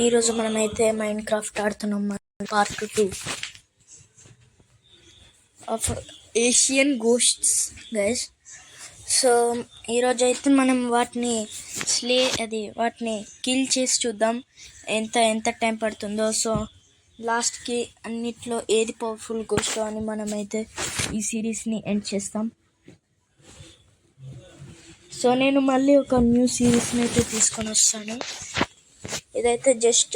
ఈరోజు మనమైతే Minecraft ఆడుతున్నాం. Part 2 of Asian ghosts guys. So ఈరోజు అయితే మనం వాటిని వాటిని కిల్ చేసి చూద్దాం ఎంత టైం పడుతుందో. సో లాస్ట్కి అన్నిట్లో ఏది పవర్ఫుల్ గోస్ట్ అని మనమైతే ఈ సిరీస్ని ఎండ్ చేస్తాం. సో నేను మళ్ళీ ఒక న్యూ సిరీస్ని అయితే తీసుకొని వస్తాను. ఇదైతే just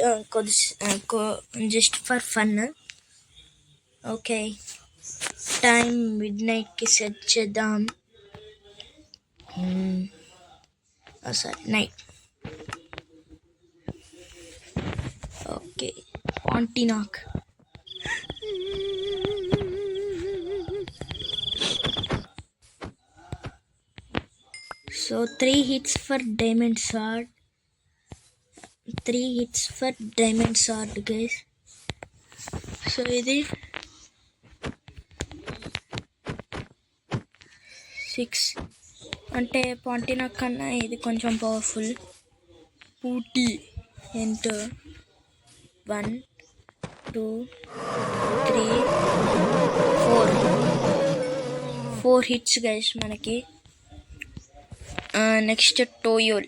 for fun. Okay, time మిడ్నైట్కి సెట్ చేద్దాం. Sorry, night. ఓకే, పాంటినాక్. So 3 hits for diamond sword. 3 hits for diamond sword guys. So ఇది 6 అంటే పాంటినాక్ కన్నా ఇది కొంచెం పవర్ఫుల్. పూటి ఎంత 1 2 3 4 హిట్స్ గైస్ మనకి. నెక్స్ట్ టోయోల్,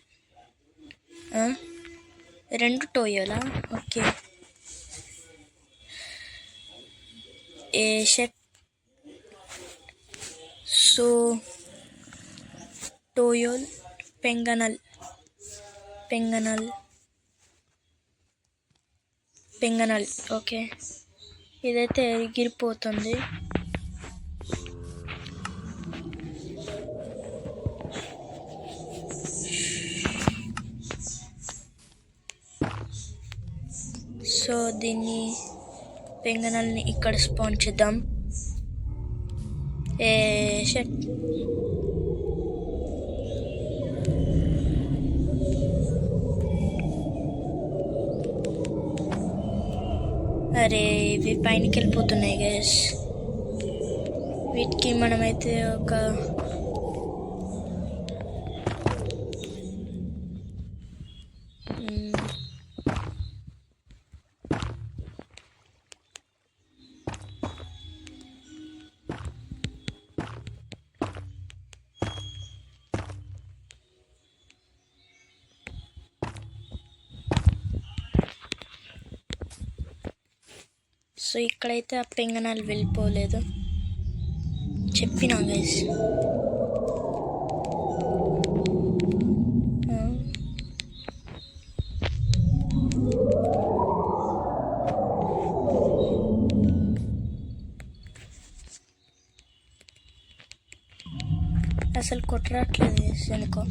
2 టోయోలా. Okay, shut. సో టోయోల్, పెంగనల్. ఓకే, ఇదైతే ఎగిరిపోతుంది. సో దీన్ని పెంగనల్ని ఇక్కడ స్పాన్ చేద్దాం. షట్. అరే ఇవి పైనకి వెళ్ళిపోతున్నాయి గైస్. వీటికి మనమైతే ఒక సో ఇక్కడైతే ఆ పెంగనాలు వెళ్ళిపోలేదు, చెప్పినా గైస్. అసలు కొట్టరాట్లేదు గైస్ ఎందుకో.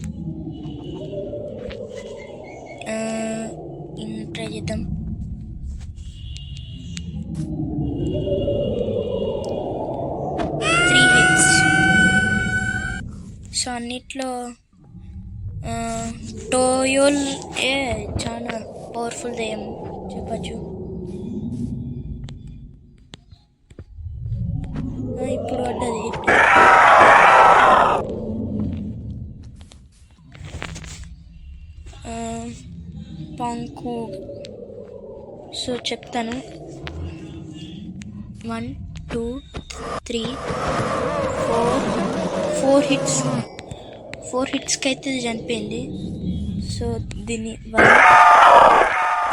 ట్రై చేద్దాం. సో అన్నిట్లో టోయోల్ చాలా పవర్ఫుల్ దెయ్యం చెప్పచ్చు. ఇప్పుడు పడ్డది హిట్. పాంకు. సో చెప్తాను. 1 2 3 4 హిట్స్. 4 హిట్స్కి అయితే చనిపోయింది. సో దీన్ని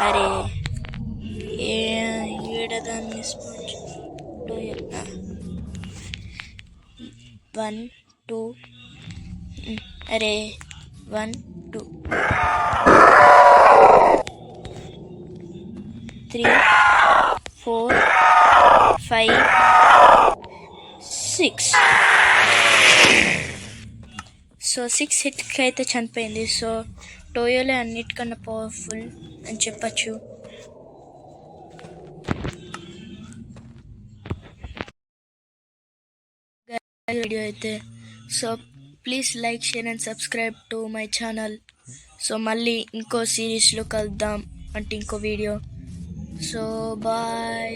అరే ఏడదాన్ని 1 2 అరే 1 2 3 4 5 6. సో 6 హిట్కి అయితే చనిపోయింది. సో టోయోలే అన్నిటికన్నా పవర్ఫుల్ అని చెప్పచ్చు. వీడియో అయితే so please like, share and subscribe to my channel. So మళ్ళీ ఇంకో సిరీస్లో కలుద్దాం, అంటే ఇంకో వీడియో. So bye.